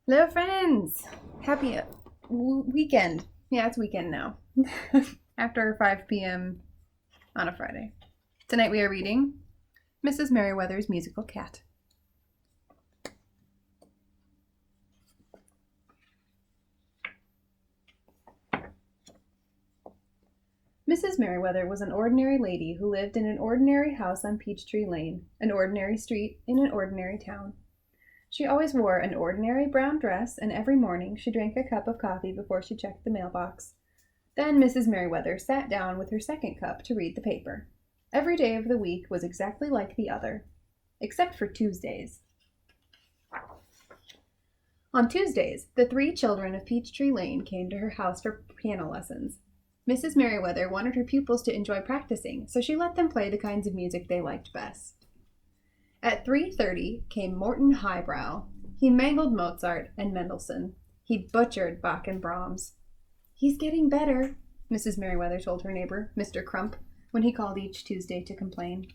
Hello, friends! Happy weekend. Yeah, it's weekend now. After 5 p.m. on a Friday. Tonight we are reading Mrs. Merriwether's Musical Cat. Mrs. Merriwether was an ordinary lady who lived in an ordinary house on Peachtree Lane, an ordinary street in an ordinary town. She always wore an ordinary brown dress, and every morning she drank a cup of coffee before she checked the mailbox. Then Mrs. Merriwether sat down with her second cup to read the paper. Every day of the week was exactly like the other, except for Tuesdays. On Tuesdays, the 3 children of Peachtree Lane came to her house for piano lessons. Mrs. Merriwether wanted her pupils to enjoy practicing, so she let them play the kinds of music they liked best. At 3:30 came Morton Highbrow. He mangled Mozart and Mendelssohn. He butchered Bach and Brahms. "He's getting better," Mrs. Merriwether told her neighbor, Mr. Crump, when he called each Tuesday to complain.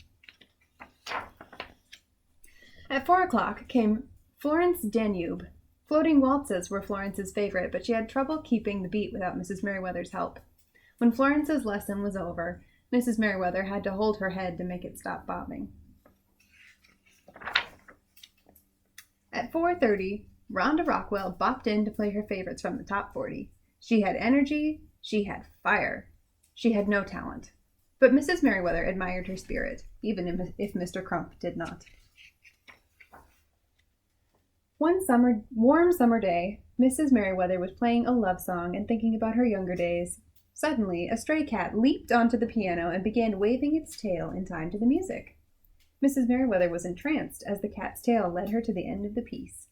At 4 o'clock came Florence Danube. Floating waltzes were Florence's favorite, but she had trouble keeping the beat without Mrs. Merriwether's help. When Florence's lesson was over, Mrs. Merriwether had to hold her head to make it stop bobbing. At 4:30, Rhonda Rockwell bopped in to play her favorites from the top 40. She had energy, she had fire. She had no talent. But Mrs. Merriwether admired her spirit, even if Mr. Crump did not. One warm summer day, Mrs. Merriwether was playing a love song and thinking about her younger days. Suddenly, a stray cat leaped onto the piano and began waving its tail in time to the music. Mrs. Merriwether was entranced as the cat's tail led her to the end of the piece.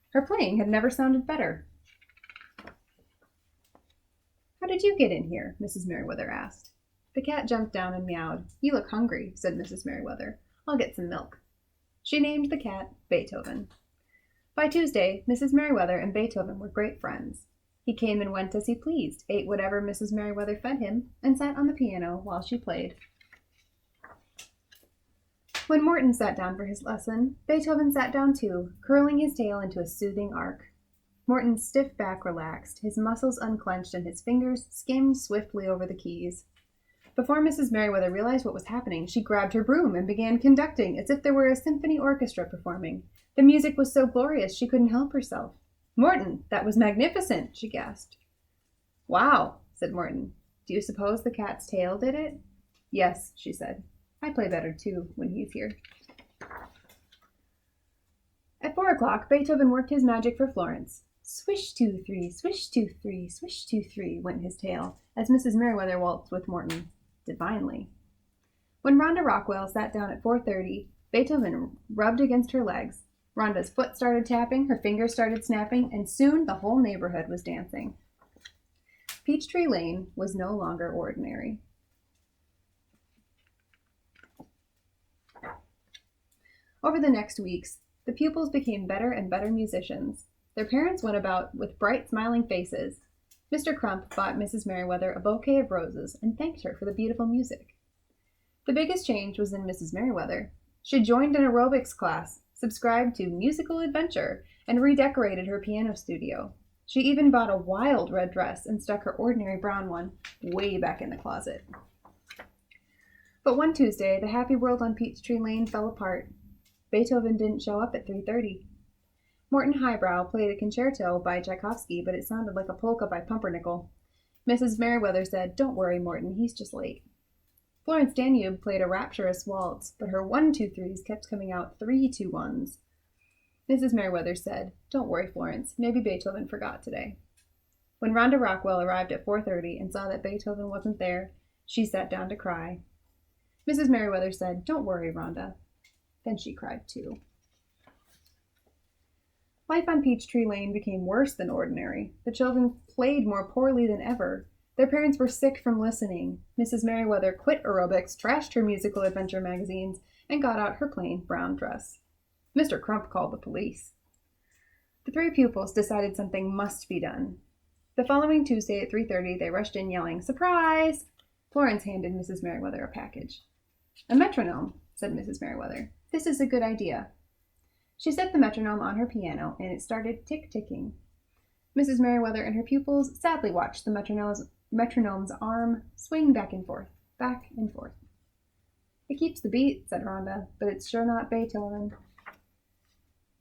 Her playing had never sounded better. "How did you get in here?" Mrs. Merriwether asked. The cat jumped down and meowed. "You look hungry," said Mrs. Merriwether. "I'll get some milk." She named the cat Beethoven. By Tuesday, Mrs. Merriwether and Beethoven were great friends. He came and went as he pleased, ate whatever Mrs. Merriwether fed him, and sat on the piano while she played. When Morton sat down for his lesson, Beethoven sat down too, curling his tail into a soothing arc. Morton's stiff back relaxed, his muscles unclenched, and his fingers skimmed swiftly over the keys. Before Mrs. Merriwether realized what was happening, she grabbed her broom and began conducting as if there were a symphony orchestra performing. The music was so glorious she couldn't help herself. "Morton, that was magnificent," she gasped. "Wow," said Morton. "Do you suppose the cat's tail did it?" "Yes," she said. "I play better, too, when he's here." At 4 o'clock, Beethoven worked his magic for Florence. "Swish, 2, 3, swish, 2, 3, swish, 2, 3, went his tail, as Mrs. Merriwether waltzed with Morton. Divinely. When Rhonda Rockwell sat down at 4:30, Beethoven rubbed against her legs. Rhonda's foot started tapping, her fingers started snapping, and soon the whole neighborhood was dancing. Peachtree Lane was no longer ordinary. Over the next weeks, the pupils became better and better musicians. Their parents went about with bright, smiling faces. Mr. Crump bought Mrs. Merriwether a bouquet of roses and thanked her for the beautiful music. The biggest change was in Mrs. Merriwether. She joined an aerobics class, subscribed to Musical Adventure, and redecorated her piano studio. She even bought a wild red dress and stuck her ordinary brown one way back in the closet. But one Tuesday, the happy world on Peachtree Lane fell apart. Beethoven didn't show up at 3:30. Morton Highbrow played a concerto by Tchaikovsky, but it sounded like a polka by Pumpernickel. Mrs. Merriwether said, "Don't worry, Morton, he's just late." Florence Danube played a rapturous waltz, but her 1-2-3s kept coming out 3-2-1s. Mrs. Merriwether said, "Don't worry, Florence, maybe Beethoven forgot today." When Rhonda Rockwell arrived at 4:30 and saw that Beethoven wasn't there, she sat down to cry. Mrs. Merriwether said, "Don't worry, Rhonda." Then she cried too. Life on Peachtree Lane became worse than ordinary. The children played more poorly than ever. Their parents were sick from listening. Mrs. Merriwether quit aerobics, trashed her Musical Adventure magazines, and got out her plain brown dress. Mr. Crump called the police. The 3 pupils decided something must be done. The following Tuesday at 3:30, they rushed in yelling, "Surprise!" Florence handed Mrs. Merriwether a package. "A metronome," said Mrs. Merriwether. "This is a good idea." She set the metronome on her piano, and it started tick-ticking. Mrs. Merriwether and her pupils sadly watched the metronome's arm swing back and forth, back and forth. "It keeps the beat," said Rhonda, "but it's sure not Beethoven."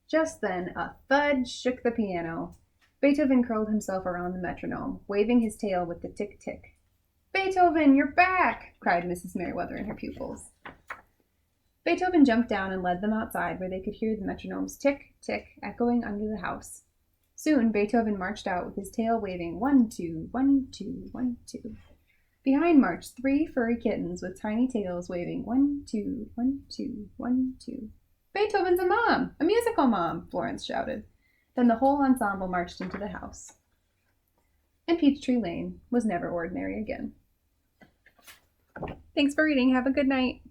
Just then a thud shook the piano. Beethoven curled himself around the metronome, waving his tail with the tick-tick. "Beethoven, you're back!" cried Mrs. Merriwether and her pupils. Beethoven jumped down and led them outside, where they could hear the metronome's tick-tick echoing under the house. Soon Beethoven marched out with his tail waving 1, 2, 1, 2, 1, 2. Behind marched 3 furry kittens with tiny tails waving 1, 2, 1, 2, 1, 2. "Beethoven's a mom! A musical mom!" Florence shouted. Then the whole ensemble marched into the house. And Peachtree Lane was never ordinary again. Thanks for reading. Have a good night.